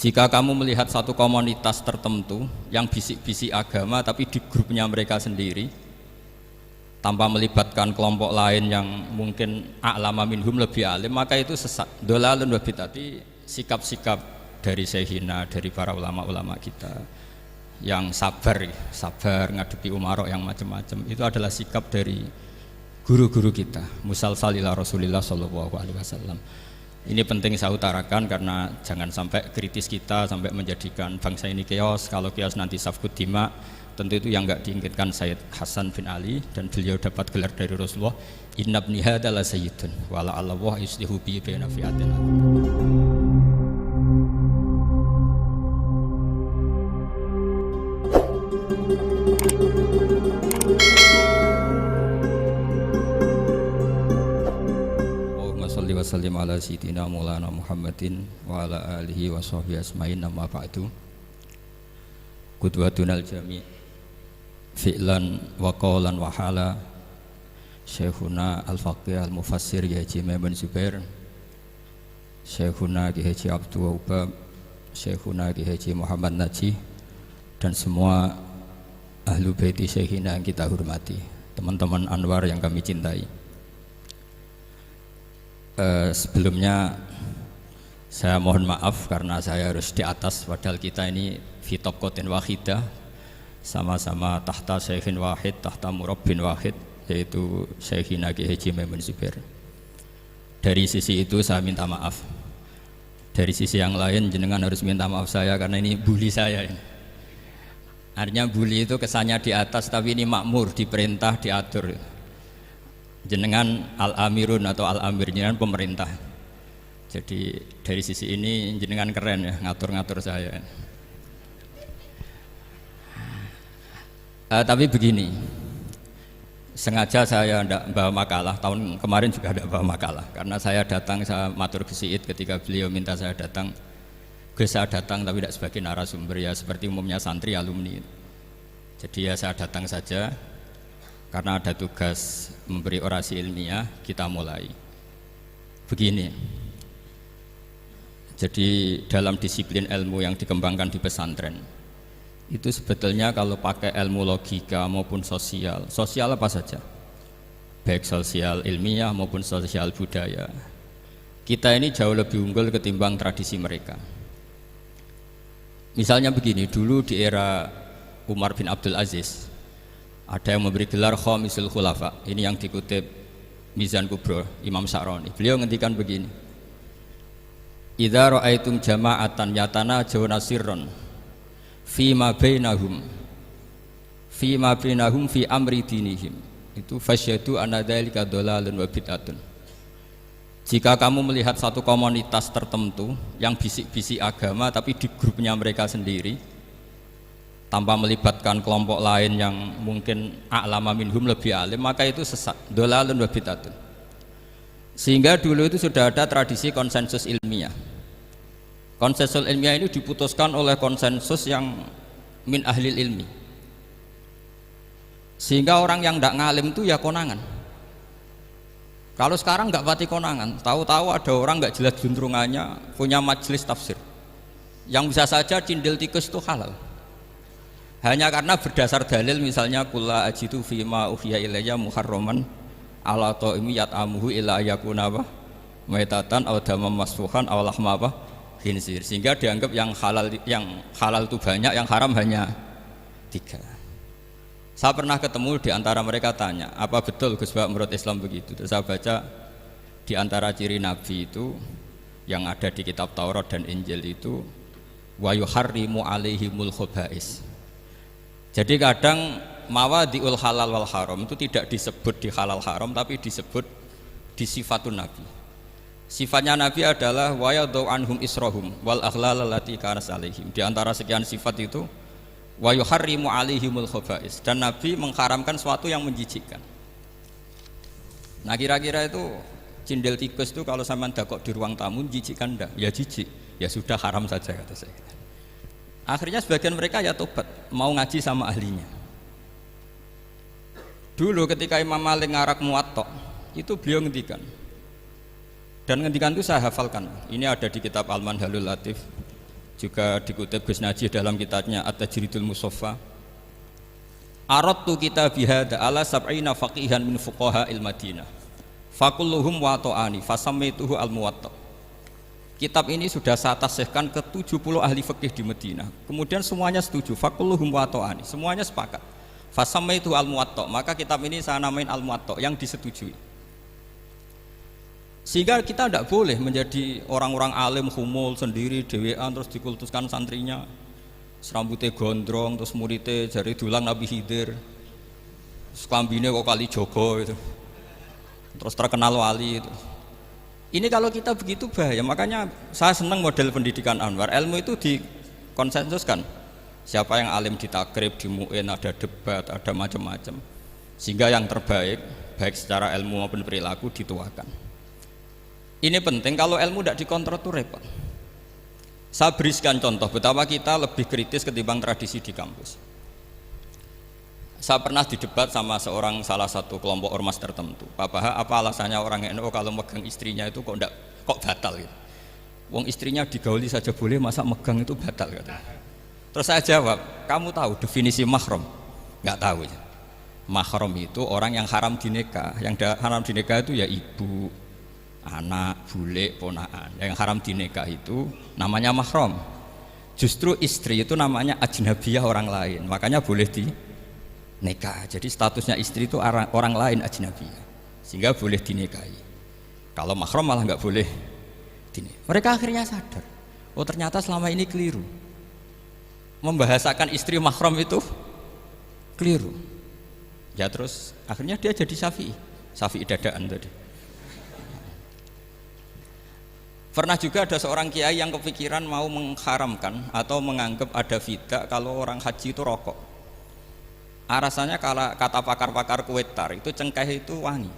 Jika kamu melihat satu komunitas tertentu yang bisik-bisik agama tapi di grupnya mereka sendiri tanpa melibatkan kelompok lain yang mungkin a'lama minhum lebih alim, maka itu sesat, dolalun wa bid'ati. Sikap-sikap dari syekhina, dari para ulama-ulama kita yang sabar ngadepi umarok yang macam-macam, itu adalah sikap dari guru-guru kita musalsal ila Rasulillah sallallahu alaihi wasallam. Ini penting saya utarakan karena jangan sampai kritis kita sampai menjadikan bangsa ini keos. Kalau keos nanti safkut dima, tentu itu yang enggak diinginkan Sayyid Hasan bin Ali, dan beliau dapat gelar dari Rasulullah, inna ibni hadza la sayyidun wa la Allah yuslihu bi baina fi'atin. Sallim ala sayyidina Maulana Muhammadin wa ala alihi wa sahbihi asma'in, amma ba'du. Qudwatunal jami' fi'lan wa qawlan wa hala Syekhuna al-faqih al-mufassir Ki Haji Maimun Zubair, Syekhuna Ki Haji Abdul Wahab, Syekhuna Ki Haji Muhammad Najih, dan semua ahlu baiti syekhina yang kita hormati, teman-teman Anwar yang kami cintai. Sebelumnya saya mohon maaf karena saya harus di atas, padahal kita ini fi tabqatin wahidah, sama-sama tahta syekhin wahid, tahta murabbin wahid, yaitu Syekhina Ki Haji Maimun Zubair. Dari sisi itu saya minta maaf. Dari sisi yang lain jenengan harus minta maaf saya karena ini bully saya ini. Artinya bully itu kesannya di atas, tapi ini makmur, diperintah, diatur. Jenengan al-amirun atau al-amir, jenengan pemerintah. Jadi dari sisi ini jenengan keren ya, ngatur-ngatur saya. Tapi begini, sengaja saya tidak bawa makalah, tahun kemarin juga tidak bawa makalah, karena saya datang, saya matur ke Syed ketika beliau minta saya datang. Saya datang tapi tidak sebagai narasumber, ya seperti umumnya santri alumni. Jadi ya saya datang saja karena ada tugas memberi orasi ilmiah. Kita mulai begini. Jadi dalam disiplin ilmu yang dikembangkan di pesantren itu sebetulnya kalau pakai ilmu logika maupun sosial apa saja, baik sosial ilmiah maupun sosial budaya, kita ini jauh lebih unggul ketimbang tradisi mereka. Misalnya begini, dulu di era Umar bin Abdul Aziz ada yang memberi gelar Khamisul Khulafa. Ini yang dikutip Mizan Kubro Imam Sa'roni. Beliau ngendikan begini, idza ra'aitum jama'atan yatanajawna sirran fima bainahum fi amri dinihim, itu fasyadu anna dzalika dhalalun wa bid'atun. Jika kamu melihat satu komunitas tertentu yang bisik-bisik agama tapi di grupnya mereka sendiri tanpa melibatkan kelompok lain yang mungkin a'lama minhum lebih alim, maka itu sesat, dolalun wa bid'atun. Sehingga dulu itu sudah ada tradisi konsensus ilmiah. Konsensus ilmiah ini diputuskan oleh konsensus yang min ahlil ilmi, sehingga orang yang tidak ngalim itu ya konangan. Kalau sekarang nggak pati konangan, tahu-tahu ada orang nggak jelas juntrungannya punya majelis tafsir yang bisa saja cindil tikus itu halal, hanya karena berdasar dalil, misalnya kula ajitu fima uhiya ilayya muharraman ala ta'imi yat'amuhu illa yakuna maitatan aw damam masfuhan aw lahma khinzir, sehingga dianggap yang halal itu banyak, yang haram hanya 3. Saya pernah ketemu di antara mereka, tanya, apa betul Gus Bak menurut Islam begitu? Terus saya baca di antara ciri Nabi itu yang ada di kitab Taurat dan Injil itu wa yuharrimu alaihimul khaba'is. Jadi kadang mawadi'ul halal wal haram itu tidak disebut di halal haram, tapi disebut di sifatun Nabi. Sifatnya Nabi adalah wa yadau anhum israhum wal aghlal allati kanat alaihim. Di antara sekian sifat itu wa yuharrimu alaihimul khaba'is, dan Nabi mengharamkan sesuatu yang menjijikkan. Nah kira-kira itu cindil tikus itu kalau sampean dakok di ruang tamu menjijikkan enggak? Ya jijik, ya sudah haram saja kata saya. Akhirnya sebagian mereka ya tobat, mau ngaji sama ahlinya. Dulu ketika Imam Malik ngarak Muwatta, itu beliau ngendikan, dan ngendikan itu saya hafalkan. Ini ada di kitab Al-Manhalul Latif juga dikutip Gus Najih dalam kitabnya At-Tajridul Musaffa. Aradtu kitabi hadza ala sab'ina faqihan min fuqaha il-Madinah. Fakulluhum wata'ani fasammaituhu al-Muwatta. Kitab ini sudah saya tasihkan ke 70 ahli fikih di Madinah. Kemudian semuanya setuju, fakulluhum wata'ani, semuanya sepakat. Fasammaituhu al-Muwatta, maka kitab ini saya namain al-Muwatta, yang disetujui. Sehingga kita tidak boleh menjadi orang-orang alim humul sendiri dewean terus dikultuskan santrinya. Serambutnya gondrong, terus muridnya jari dulang Nabi Khidir, terus klambine kok kali Jogo itu, terus terkenal wali itu. Ini kalau kita begitu bahaya. Makanya saya senang model pendidikan Anwar. Ilmu itu dikonsensuskan. Siapa yang alim ditakrib, di mu'in, ada debat, ada macam-macam. Sehingga yang terbaik, baik secara ilmu maupun perilaku dituakan. Ini penting. Kalau ilmu tidak dikontrol itu repot. Saya berikan contoh betapa kita lebih kritis ketimbang tradisi di kampus. Saya pernah didebat sama salah satu kelompok ormas tertentu. Pak Baha, apa alasannya orang NU kalau megang istrinya itu kok batal gitu? Wong istrinya digauli saja boleh, masa megang itu batal gitu. Terus saya jawab, kamu tahu definisi mahram? Nggak tahu ya. Mahram itu orang yang haram dinikah. Yang haram dinikah itu ya ibu, anak, bule, ponaan. Yang haram dinikah itu namanya mahram. Justru istri itu namanya ajnabiyah, orang lain. Makanya boleh dinikah. Jadi statusnya istri itu orang lain, ajnabiyah. Sehingga boleh dinikahi. Kalau mahram malah nggak boleh dinikahi. Mereka akhirnya sadar, oh ternyata selama ini keliru. Membahasakan istri mahram itu keliru. Ya terus akhirnya dia jadi Syafi'i dadaan tadi. Pernah juga ada seorang kiai yang kepikiran mau mengharamkan atau menganggap ada fidah kalau orang haji itu rokok. Alasannya kalau kata pakar-pakar Kuwaitar itu cengkeh itu wangi.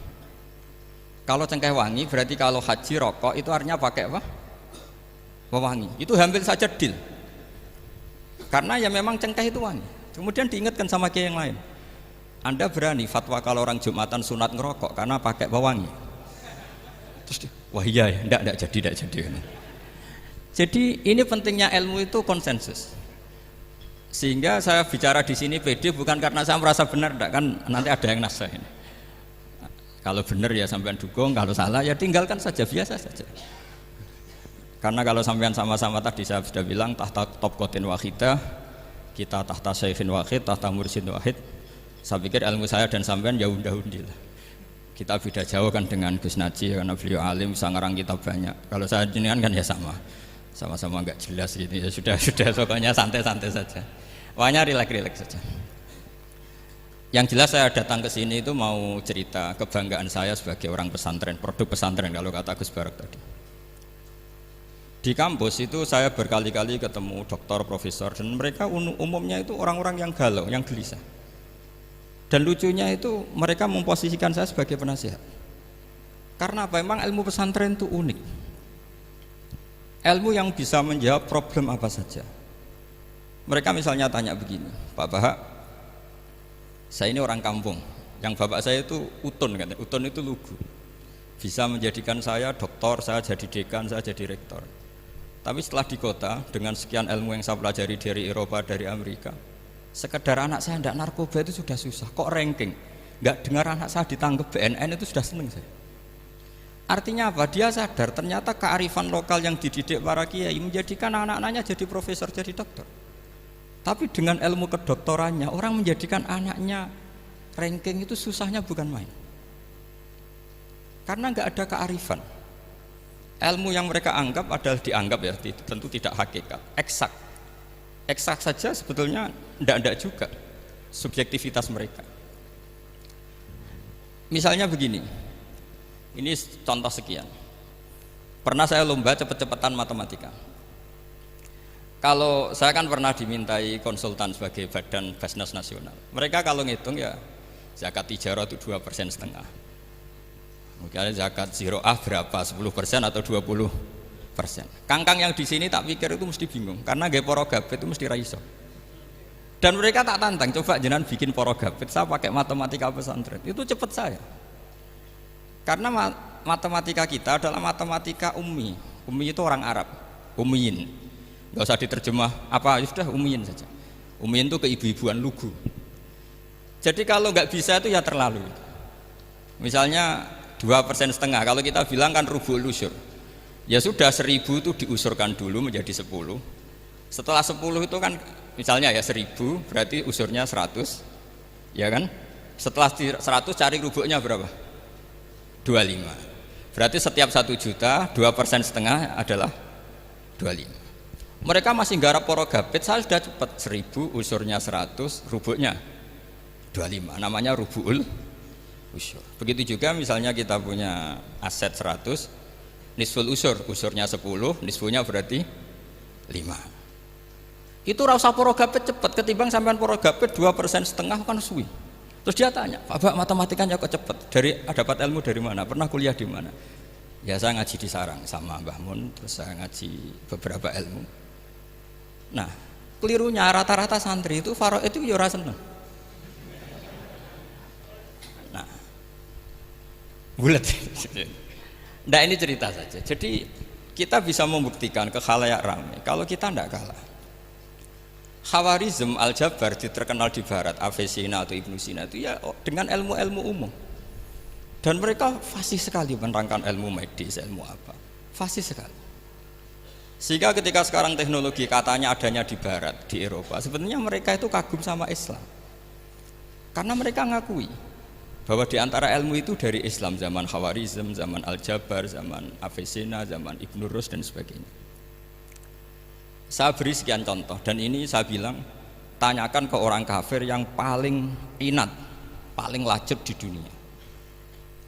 Kalau cengkeh wangi berarti kalau haji rokok itu artinya pakai apa? Wangi. Itu hampir saja deal. Karena ya memang cengkeh itu wangi. Kemudian diingatkan sama kiai yang lain. Anda berani fatwa kalau orang Jumatan sunat ngerokok karena pakai pewangi? Terus dia, wah iya ya, enggak jadi. Jadi ini pentingnya ilmu itu konsensus. Sehingga saya bicara di sini pede bukan karena saya merasa benar, enggak, kan nanti ada yang nasihin. Kalau benar ya sampean dukung, kalau salah ya tinggalkan saja, biasa saja. Karena kalau sampean sama-sama tadi saya sudah bilang tahta topkotin wahidah, kita tahta syekhin wahid, tahta mursyid wahid. Saya pikir ilmu saya dan sampean ya undah-undi lah. Kita beda jauh kan dengan Gus Najih karena beliau alim, bisa ngarang kitab banyak. Kalau saya jenengan kan ya sama-sama nggak jelas gitu ya, sudah pokoknya santai-santai saja. Pokoknya rileks saja. Yang jelas saya datang ke sini itu mau cerita kebanggaan saya sebagai orang pesantren, produk pesantren kalau kata Gus Barak tadi. Di kampus itu saya berkali-kali ketemu doktor, profesor, dan mereka umumnya itu orang-orang yang galau, yang gelisah. Dan lucunya itu mereka memposisikan saya sebagai penasihat. Karena apa? Memang ilmu pesantren itu unik. Ilmu yang bisa menjawab problem apa saja. Mereka misalnya tanya begini, Pak Baha, saya ini orang kampung, yang bapak saya itu utun, katanya. Utun itu lugu. Bisa menjadikan saya doktor, saya jadi dekan, saya jadi rektor. Tapi setelah di kota, dengan sekian ilmu yang saya pelajari dari Eropa, dari Amerika, sekedar anak saya tidak narkoba itu sudah susah. Kok ranking? Nggak dengar anak saya ditangkap BNN itu sudah seneng saya. Artinya apa? Dia sadar ternyata kearifan lokal yang dididik para kiai menjadikan anak-anaknya jadi profesor, jadi dokter. Tapi dengan ilmu kedoktorannya, orang menjadikan anaknya ranking itu susahnya bukan main. Karena nggak ada kearifan. Ilmu yang mereka anggap adalah dianggap ya, tentu tidak hakikat, eksak. Eksak saja sebetulnya tidak juga subjektivitas mereka. Misalnya begini, ini contoh sekian. Pernah saya lomba cepet-cepetan matematika. Kalau saya kan pernah dimintai konsultan sebagai badan Basnas Nasional. Mereka kalau ngitung ya zakat tijarah itu 2,5%. Mungkin zakat ziroah berapa, 10% atau 20%. Kangkang yang di sini tak pikir itu mesti bingung, karena gaya poro gabit itu mesti raiso. Dan mereka tak tantang, coba jenengan bikin poro gabit, saya pakai matematika pesantren, itu cepat saya. Karena matematika kita adalah matematika ummi. Ummi itu orang Arab, ummiyin. nggak usah diterjemah apa, ya sudah umiin saja. Umiin itu keibu-ibuan lugu. Jadi kalau nggak bisa itu ya terlalu. Misalnya 2,5%, kalau kita bilang kan rubu'ul usyur, ya sudah 1.000 itu diusurkan dulu menjadi 10. Setelah 10 itu kan misalnya ya 1.000 berarti usurnya 100, ya kan? Setelah 100 cari rubu'nya berapa? 25. Berarti setiap 1 juta 2,5% adalah 25. Mereka masih garap porogabit, saya sudah cepat 1.000 usurnya 100, rubu'nya 25, namanya rubu'ul usyur. Begitu juga misalnya kita punya aset 100, nisful usur, usurnya 10, nisfunya berarti 5. Itu rasa porogabit cepat ketimbang sampean porogabit 2,5% kan suwi. Terus dia tanya, Pak matematikanya kok cepat? Dapat ilmu dari mana? Pernah kuliah di mana? Ya saya ngaji di Sarang sama Mbah Mun, terus saya ngaji beberapa ilmu. Nah, kelirunya rata-rata santri itu faro itu ya ora seneng. Nah, bulat. Nah ini cerita saja. Jadi kita bisa membuktikan ke khalayak ramai kalau kita tidak kalah. Khawarizm Al-Jabar terkenal di barat, Avicenna atau Ibnu Sina itu ya dengan ilmu-ilmu umum. Dan mereka fasih sekali menerangkan ilmu medis, ilmu apa. Fasih sekali. Sehingga ketika sekarang teknologi katanya adanya di barat, di Eropa, sebenarnya mereka itu kagum sama Islam. Karena mereka ngakui bahwa di antara ilmu itu dari Islam, zaman Khawarizm, zaman Al-Jabar, zaman Avicenna, zaman Ibnu Rus dan sebagainya. Saya beri sekian contoh dan ini saya bilang tanyakan ke orang kafir yang paling inat, paling lajeb di dunia.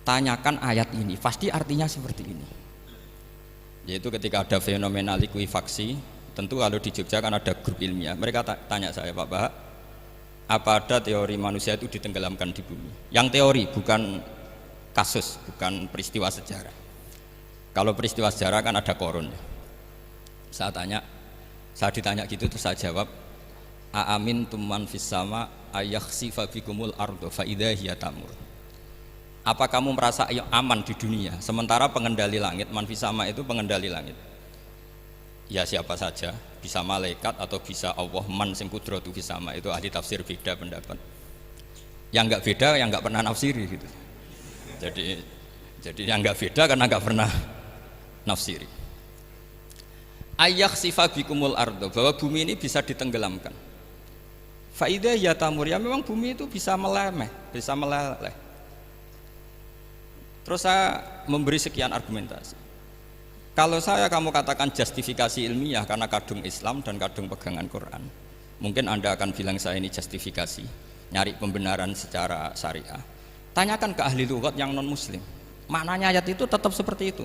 Tanyakan ayat ini, pasti artinya seperti ini. Yaitu ketika ada fenomena likuifaksi, tentu kalau di Jogja kan ada grup ilmiah. Mereka tanya saya, Pak Bahak, apa ada teori manusia itu ditenggelamkan di bumi? Yang teori, bukan kasus, bukan peristiwa sejarah. Kalau peristiwa sejarah kan ada korun. Saya ditanya gitu terus saya jawab, aamin tuman fis sama ayakhsifa bikumul ardo fa idza hiya tamur. Apa kamu merasa aman di dunia sementara pengendali langit, man fis sama itu pengendali langit. Ya siapa saja, bisa malaikat atau bisa Allah, man sing kudratu fis sama, itu ahli tafsir beda pendapat. Yang enggak beda yang enggak pernah nafsiri gitu. Jadi yang enggak beda karena enggak pernah nafsiri. Ayak sifabikumul ardo, bahwa bumi ini bisa ditenggelamkan. Faidah ya tamur, ya memang bumi itu bisa meleleh. Terus saya memberi sekian argumentasi. Kalau kamu katakan justifikasi ilmiah karena kadung Islam dan kadung pegangan Quran, mungkin Anda akan bilang saya ini justifikasi, nyari pembenaran secara syariah. Tanyakan ke ahli lughat yang non muslim, maknanya ayat itu tetap seperti itu.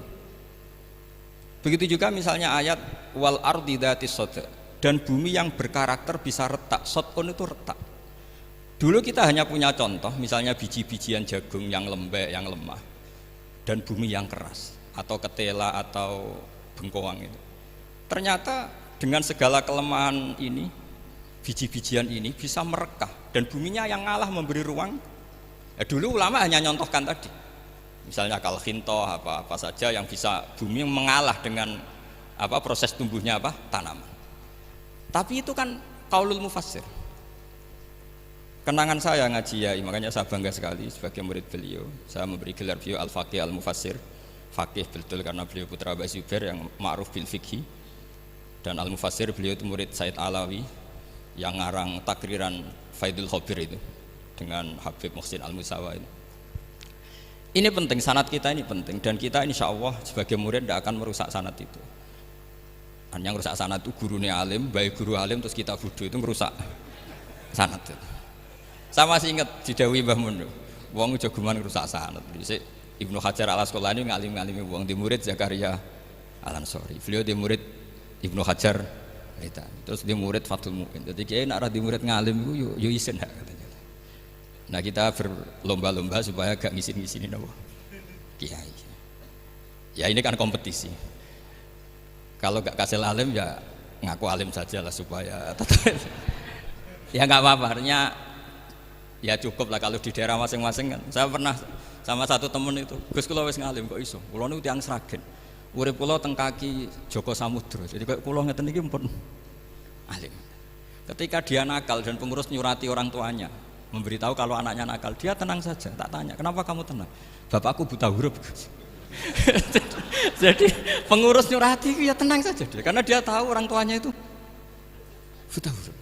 Begitu juga misalnya ayat wal ardi dzatis sodq, dan bumi yang berkarakter bisa retak. Sodqun itu retak. Dulu kita hanya punya contoh, misalnya biji-bijian jagung yang lembek, yang lemah, dan bumi yang keras, atau ketela atau bengkoang itu. Ternyata dengan segala kelemahan ini, biji-bijian ini bisa merekah, dan buminya yang ngalah memberi ruang. Dulu ulama hanya nyontohkan tadi. Misalnya kalkhinto apa saja yang bisa bumi mengalah dengan proses tumbuhnya tanaman. Tapi itu kan qaulul mufassir. Kenangan saya ngaji ya, makanya saya bangga sekali sebagai murid beliau. Saya memberi gelar beliau al-faqih al-mufassir. Faqih betul karena beliau putra Mbah Zubair yang ma'ruf bil fiqhi. Dan al-mufassir beliau itu murid Said Alawi yang ngarang takriran Faidul Khabir itu dengan Habib Muhsin Al-Musawa itu. Ini penting, sanad kita ini penting, dan kita insya Allah sebagai murid tidak akan merusak sanad itu. Dan yang merusak sanad itu gurunya alim, baik guru alim terus kita bodoh, itu merusak sanad itu. Saya masih ingat didhawuhi Mbah Mun, wong jagoan merusak sanad. Ibnu Hajar Al-Asqalani ngalim-ngalimi wong, di murid Zakaria Al-Ansori, beliau di murid Ibnu Hajar terus di murid Fathul Mu'in. Jadi kiai nak di murid ngalim itu yo isin katanya. Nah kita berlomba-lomba supaya gak ngisin-ngisinin kiai. Ya ini kan kompetisi. Kalau gak kasih alim ya ngaku alim saja lah supaya ya nggak apa-apa. Artinya ya cukup lah kalau di daerah masing-masing kan. Saya pernah sama satu temen itu, Gus kula wis ngalim kok iso. Kula niku tiyang Sragen. Urip kula teng kaki Joko Samudra. Jadi kayak kula ngeten iki pun alim. Ketika dia nakal dan pengurus nyurati orang tuanya, memberitahu kalau anaknya nakal, dia tenang saja. Tak tanya, kenapa kamu tenang? Bapakku buta huruf. Jadi pengurus nyurati itu ya tenang saja dia, karena dia tahu orang tuanya itu buta huruf.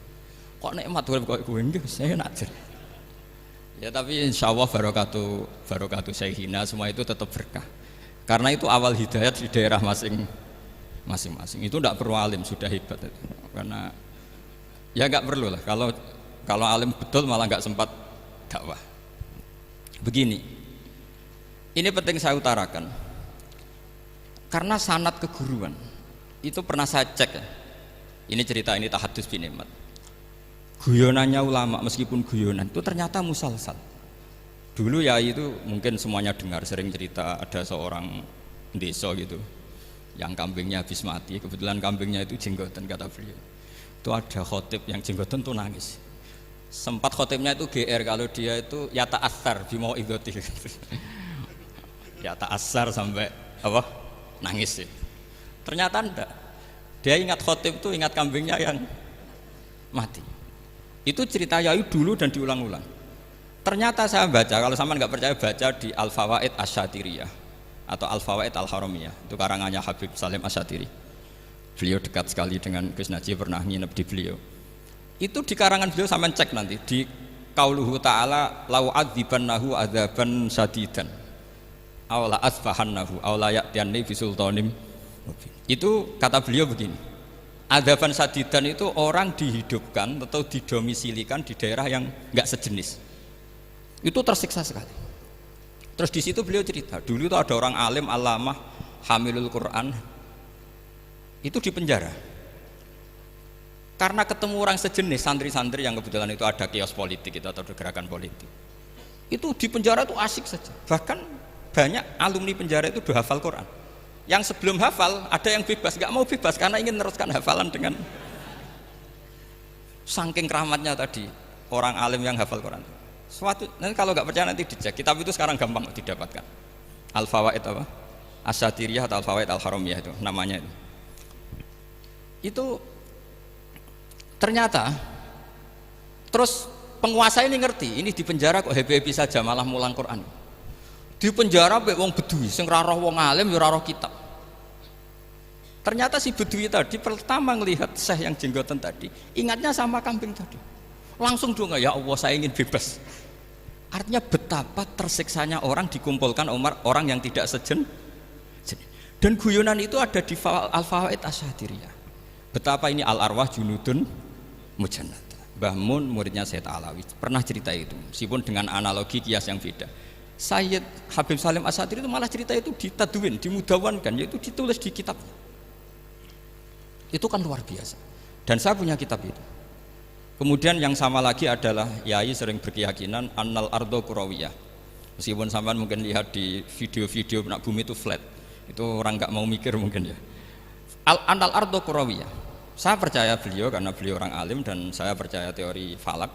Kok nikmat urip kok kowe nggih saya najar. Ya tapi insyaallah barokatuh Syekhina semua itu tetap berkah. Karena itu awal hidayat di daerah masing-masing. Itu tidak perlu alim, sudah hebat itu. Karena ya nggak perlu lah. Kalau alim betul malah nggak sempat dakwah. Begini, ini penting saya utarakan. Karena sanad keguruan itu pernah saya cek ya. Ini cerita ini tahadus bin nikmat. Guyonannya ulama meskipun guyonan itu ternyata musalsal. Dulu ya itu mungkin semuanya dengar sering cerita ada seorang desa gitu yang kambingnya habis mati, kebetulan kambingnya itu jenggotan kata beliau. Itu ada khotib yang jenggotan tuh nangis. Sempat khotibnya itu GR kalau dia itu ya ta'assar bimau idoti. Ya ta'assar sampai apa? Nangis sih. Ternyata enggak. Dia ingat khotib itu ingat kambingnya yang mati. Itu cerita Yai dulu dan diulang-ulang. Ternyata saya baca, kalau sama nggak percaya baca di Al-Fawaid Asyatiriyah atau Al-Fawaid Al-Haramiyah, itu karangannya Habib Salim Asyatiri. Beliau dekat sekali dengan Gus Najib, pernah nginep di beliau. Itu di karangan beliau sampai cek nanti di Qauluhu Ta'ala lau adzibannahu adzaban syadidan aw la asfahannahu aw la ya'tiyanni bisultanim. Itu kata beliau begini. Adzaban syadidan itu orang dihidupkan atau didomisilikan di daerah yang nggak sejenis. Itu tersiksa sekali. Terus di situ beliau cerita, dulu itu ada orang alim alamah hamilul Quran itu di penjara. Karena ketemu orang sejenis santri-santri yang kebetulan itu ada kios politik itu atau gerakan politik. Itu di penjara itu asik saja. Bahkan banyak alumni penjara itu udah hafal Quran. Yang sebelum hafal ada yang bebas, nggak mau bebas karena ingin meneruskan hafalan dengan saking keramatnya tadi orang alim yang hafal Quran. Suatu nanti kalau nggak percaya nanti dicek. Kitab itu sekarang gampang didapatkan. Al-Fawaid apa? Asyatiriyah atau Al-Fawaid Al-Haramiyah itu namanya itu. Itu ternyata terus penguasa ini ngerti, ini di penjara kok happy-happy saja malah mulang Quran. Di penjara mbek wong bedui sing ora roh wong alim ya ora roh kitab. Ternyata si bedui tadi pertama melihat syekh yang jenggotan tadi, ingatnya sama kambing tadi. Langsung dong ya Allah saya ingin bebas. Artinya betapa tersiksanya orang dikumpulkan orang yang tidak sejen. Dan guyonan itu ada di Al-Fawaid Asyatiriyah. Betapa ini al-arwah junudun mujannata. Mbah Mun muridnya Sayyid Alawi pernah cerita itu, meskipun dengan analogi kias yang beda. Sayyid Habib Salim Asyatiri itu malah cerita itu ditadwin, dimudawankan, yaitu ditulis di kitab. Itu kan luar biasa. Dan saya punya kitab itu. Kemudian yang sama lagi adalah Yai sering berkeyakinan annal ardo kurawiyah. Meskipun sampean mungkin lihat di video-video nak bumi itu flat, itu orang nggak mau mikir mungkin ya. Annal ardo kurawiyah. Saya percaya beliau karena beliau orang alim dan saya percaya teori falak.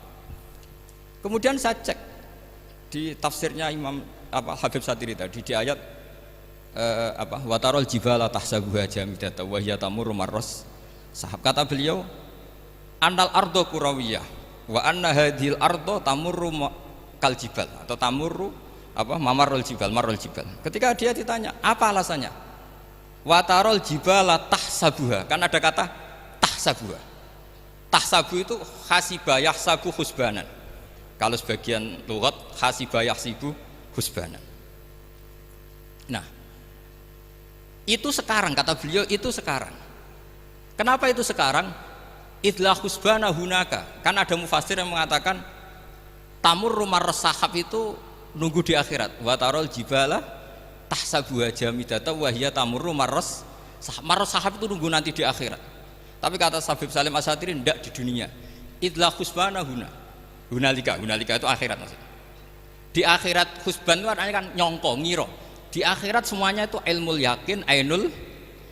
Kemudian saya cek di tafsirnya Imam Habib Satiri tadi di ayat watarol jibala tahsabuha jamidata wa hiya tamurru marras sahab. Kata beliau annal ardo kurawiyah wa anna hadhil ardo tamurru kal jibal atau tamurru mamarul jibal marul jibal. Ketika dia ditanya apa alasannya, watarol jibala tahsabuha, kan ada kata tahsabuha. Tahsabu itu hasibah yahsabu husbanan. Kalau sebagian lughat hasibah yahsibu husbanan. Nah itu sekarang, kata beliau itu sekarang. Kenapa itu sekarang? Idlah husbana hunaka. Kan ada mufassir yang mengatakan tamurru marras sahab itu nunggu di akhirat. Wa tarol jibala tahsabuha jamidata wa hiya tamurru marras sahab. Marras sahab itu nunggu nanti di akhirat. Tapi kata Habib Salim Asyatiri tidak di dunia. Idlah husbana hunalika itu akhirat maksudnya. Di akhirat husban itu artinya kan nyongko, ngiro. Di akhirat semuanya itu ilmul yakin, ainul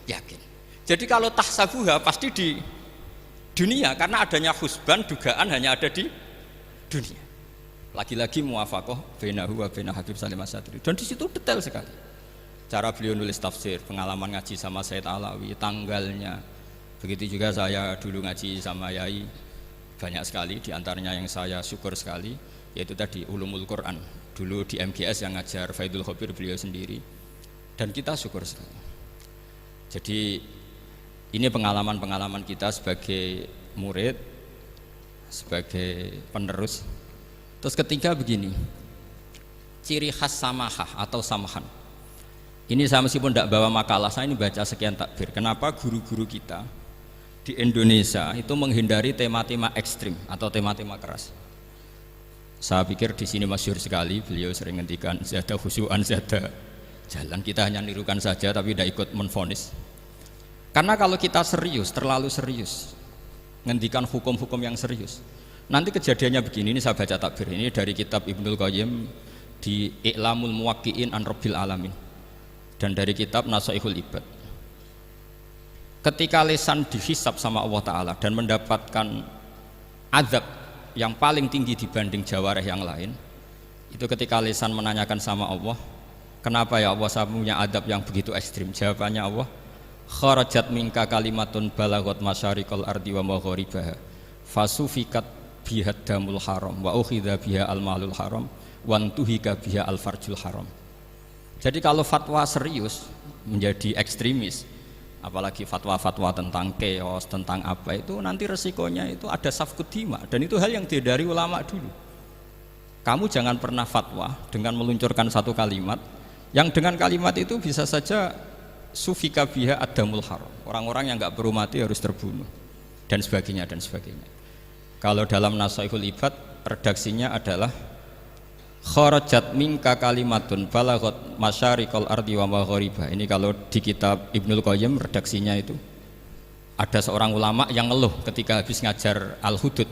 yakin. Jadi kalau tahsabuha pasti di dunia, karena adanya husban dugaan hanya ada di dunia. Lagi-lagi muwafaqah bainahu wa baina Habib Salim Asyatiri. Dan di situ detail sekali. cara beliau nulis tafsir, pengalaman ngaji sama Said Alawi, tanggalnya. Begitu juga saya dulu ngaji sama Yai, banyak sekali diantaranya yang saya syukur sekali, yaitu tadi Ulumul Quran. Dulu di MGS yang ngajar Faidul Khobir beliau sendiri, dan kita syukur sekali. Jadi ini pengalaman-pengalaman kita sebagai murid, sebagai penerus. Terus ketiga begini, ciri khas samahah atau samahan. Ini saya meskipun tidak bawa makalah, saya ini baca sekian takbir. Kenapa guru-guru kita di Indonesia itu menghindari tema-tema ekstrim atau tema-tema keras? Saya pikir di sini masyhur sekali, beliau sering ngendikan zada khusyu'an zada jalan, kita hanya nirukan saja tapi tidak ikut menvonis. Karena kalau kita serius, terlalu serius ngendikan hukum-hukum yang serius, nanti kejadiannya begini. Ini saya baca takbir ini dari kitab Ibnul Qayyim di I'lamul Muwaqqi'in an Rabbil Alamin dan dari kitab Nasaihul Ibad. Ketika lisan dihisab sama Allah Ta'ala dan mendapatkan azab yang paling tinggi dibanding jawareh yang lain, itu ketika lisan menanyakan sama Allah, kenapa ya Allah saya punya adab yang begitu ekstrim? Jawabannya Allah, kharajat minka kalimatun balagot masyariqal ardi wa magharibaha fasufikat biha damul haram wa ukhidha biha al-malul haram wa antuhika biha al-farjul haram. Jadi kalau fatwa serius menjadi ekstremis, apalagi fatwa-fatwa tentang chaos, tentang apa, itu nanti resikonya itu ada safkut dima, dan itu hal yang dihindari ulama dulu. Kamu jangan pernah fatwa dengan meluncurkan satu kalimat yang dengan kalimat itu bisa saja sufika biha adamul haram, orang-orang yang nggak perlu mati harus terbunuh, dan sebagainya dan sebagainya. Kalau dalam Nasaihul Ibad redaksinya adalah kharajat minka kalimatun balagot masyariqal ardi wa maghariba. Ini kalau di kitab Ibnul Qayyim redaksinya itu ada seorang ulama yang ngeluh ketika habis ngajar Al-Hudud.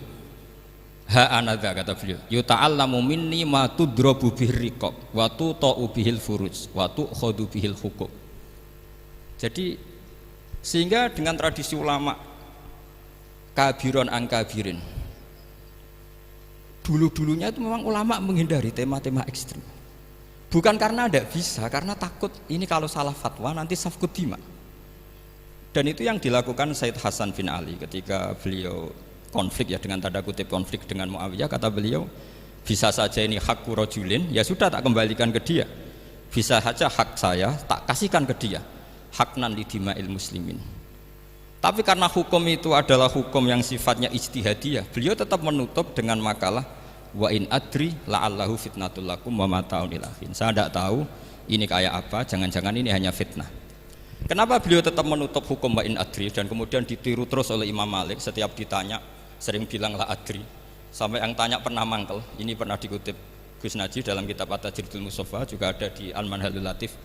Ha anadza, kata beliau, yuta'allamu minni ma tudrabu bihir riqab wa tuta'u bihil furuj wa tu'khadhu bihil huquq. Jadi sehingga dengan tradisi ulama kabiron an kabirin, dulu-dulunya itu memang ulama menghindari tema-tema ekstrim. Bukan karena tidak bisa, karena takut ini kalau salah fatwa nanti safkut dima. Dan itu yang dilakukan Said Hasan bin Ali ketika beliau konflik, ya dengan tanda kutip konflik dengan Muawiyah. Kata beliau, bisa saja ini hak rajulin, ya sudah tak kembalikan ke dia. Bisa saja hak saya tak kasihkan ke dia, haknan lidima'il muslimin. Tapi karena hukum itu adalah hukum yang sifatnya ijtihadiyah, beliau tetap menutup dengan makalah wa in adri la'allahu fitnatul lakum wa mata'un ilahin. Saya tidak tahu ini kayak apa, jangan-jangan ini hanya fitnah. Kenapa beliau tetap menutup hukum wa in adri dan kemudian ditiru terus oleh Imam Malik? Setiap ditanya sering bilang la adri, sampai yang tanya pernah mangkel. Ini pernah dikutip Gus Najih dalam kitab At-Tajridul Mustafa, juga ada di Al-Manhalul Latif.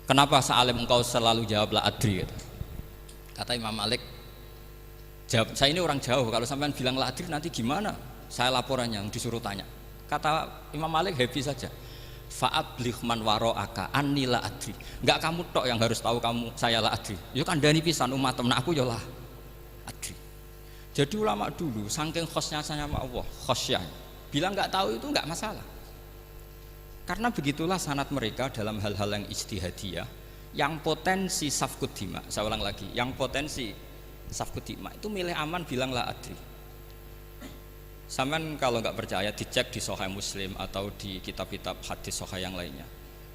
Kenapa sealim engkau selalu jawab la adri? Kata Imam Malik, jawab, saya ini orang jauh, kalau sampean bilang la adri nanti gimana? Saya laporannya yang disuruh tanya. Kata Imam Malik, happy saja. Fa'abligh man wara'aka anni la adri. Enggak kamu tok yang harus tahu kamu saya la adri. Yo kandhani pisan umat temen aku yo la adri. Jadi ulama dulu saking khosnya sama Allah, khosyah. Bilang enggak tahu itu enggak masalah. Karena begitulah sanad mereka dalam hal-hal yang ijtihadiyah, yang potensi safkut dima. Saya ulang lagi, yang potensi safkut dima itu milih aman bilang la adri. Sampean kalau nggak percaya dicek di Sahih Muslim atau di kitab-kitab hadis Sahih yang lainnya.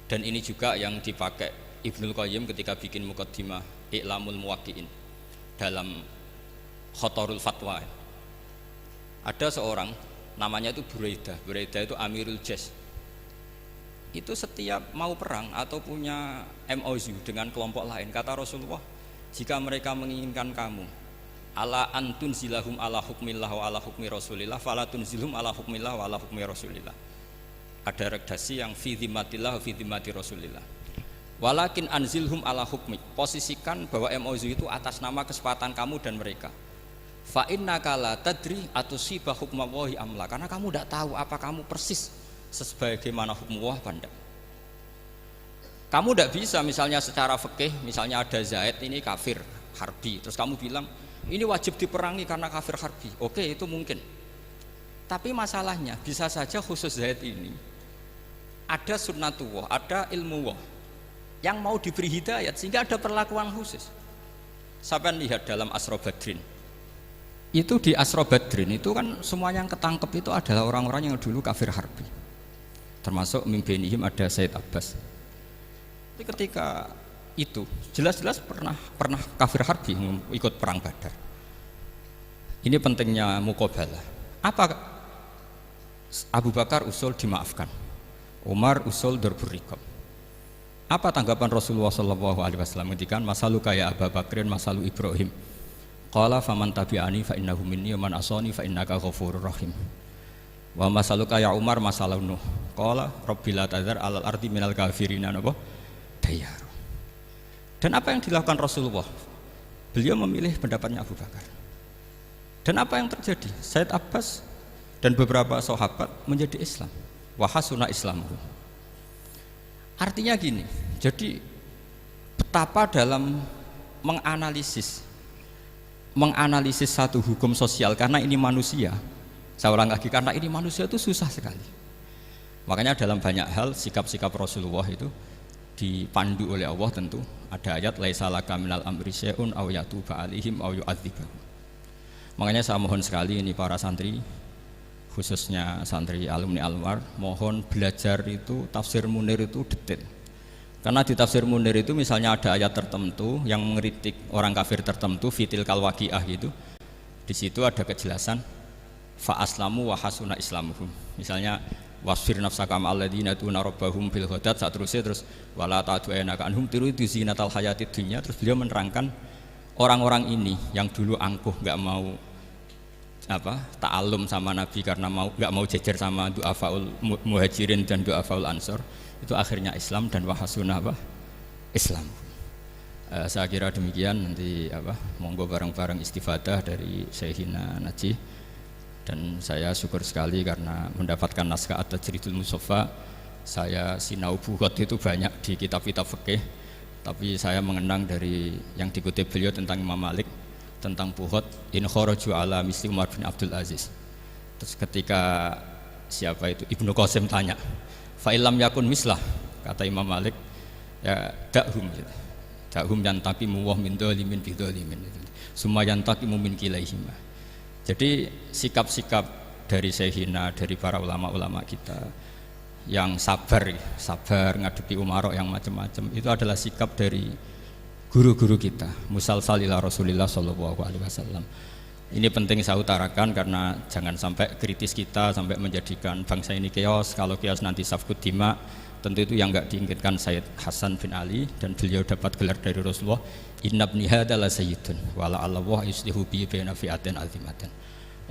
Dan ini juga yang dipakai Ibnul Qayyim ketika bikin muqaddimah I'lamul Muwaqqi'in dalam Khotorul Fatwa. Ada seorang namanya itu Buraidah. Buraidah itu Amirul Jaish. Itu setiap mau perang atau punya MOU dengan kelompok lain, kata Rasulullah, jika mereka menginginkan kamu ala antun zilahum ala hukmillah wa ala hukmi rasulillah fala tunzilhum ala hukmillah wa ala hukmi rasulillah. Ada redaksi yang fi dhimmatillah wa fi dhimmati rasulillah. Walakin anzilhum ala hukmi, posisikan bahwa MOU itu atas nama kesepakatan kamu dan mereka. Fa innaka la tadri atusiba hukmallahi amla, karena kamu tidak tahu apa kamu persis sebagaimana hukum Allah pada. Kamu tidak bisa misalnya secara fikih, misalnya ada Zaid ini kafir harbi, terus kamu bilang ini wajib diperangi karena kafir harbi. Oke, itu mungkin. Tapi masalahnya bisa saja khusus Zaid ini ada sunnatullah, ada ilmu Allah. yang mau diberi hidayat, sehingga ada perlakuan khusus. Sampai lihat dalam Asra Badrin, itu di Asra Badrin itu kan semuanya yang ketangkep itu adalah orang-orang yang dulu kafir harbi, termasuk mimpinihim ada Said Abbas. Jadi ketika itu jelas-jelas pernah kafir harbi ikut perang Badar. Ini pentingnya muqabalah. Apa Abu Bakar usul dimaafkan, Umar usul darbur riqab. Apa tanggapan Rasulullah sallallahu alaihi wasallam ketika masaluka ya Abu Bakrin masalu Ibrahim? Qala faman tabi'ani fa innahu minni wa man asani fa innaka ghafurur rahim. Wa masaluka ya Umar masalu Nuh. Qala rabbil la tadzar alal ardi minal kafirina napa? Dayar. Dan apa yang dilakukan Rasulullah? Beliau memilih pendapatnya Abu Bakar. Dan apa yang terjadi? Said Abbas dan beberapa sahabat menjadi Islam. Wa hasuna islamuhum. Artinya gini, jadi betapa dalam menganalisis satu hukum sosial, karena ini manusia, saya ulang lagi, karena ini manusia itu susah sekali. Makanya dalam banyak hal sikap-sikap Rasulullah itu dipandu oleh Allah. Tentu ada ayat laisa laka minal amri syai'un aw yatuba alaihim aw yu'adzibahum. Makanya saya mohon sekali ini para santri, khususnya santri alumni Anwar, mohon belajar itu tafsir Munir itu detail. Karena di tafsir Munir itu misalnya ada ayat tertentu yang mengkritik orang kafir tertentu, fitil kalwaqiah gitu. Di situ ada kejelasan fa aslamu wa hasuna islamuhum. Misalnya wasfir nafsaka ma'al ladzina tuna rabbahum bil ghadat, saat terus wala ta'du aynaka anhum turidu zinatal hayatid dunya. Terus beliau menerangkan orang-orang ini yang dulu angkuh enggak mau ta'alum sama Nabi karena enggak mau jejer sama du'afaul muhajirin dan du'afaul ansor, itu akhirnya Islam dan wahasuna Islam. Saya kira demikian. Nanti monggo bareng-bareng istifadah dari Syekhina Najih. Dan saya syukur sekali karena mendapatkan naskah At-Tajridul Mushaffa. Saya sinau buhot itu banyak di kitab-kitab fikih, tapi saya mengenang dari yang dikutip beliau tentang Imam Malik, tentang buhot in kharaju ala misli Umar bin Abdul Aziz. Terus ketika siapa itu Ibnu Qasim tanya, fa illam yakun mislah, kata Imam Malik, ya dakhum gitu. Dakhum yantaqimu wa min dzalimin bi dzalimin. Summa yantaqimu min kilaihima. Jadi sikap-sikap dari Syekhina, dari para ulama-ulama kita yang sabar ngadepi umarok yang macam-macam, itu adalah sikap dari guru-guru kita, musalsal ila Rasulillah sallallahu alaihi wasallam. Ini penting saya utarakan karena jangan sampai kritis kita sampai menjadikan bangsa ini keos. Kalau keos nanti safkut dima, tentu itu yang enggak diinginkan Sayyid Hasan bin Ali, dan beliau dapat gelar dari Rasulullah, inna ibni hadza la sayyidun wa la Allah yuslihu bi baina fi'atin azimatin.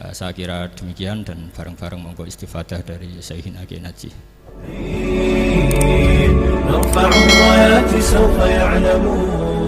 Saya kira demikian, dan bareng-bareng monggo istifadah dari Syekhina Najih. نرفع الرايات سوف يعلمون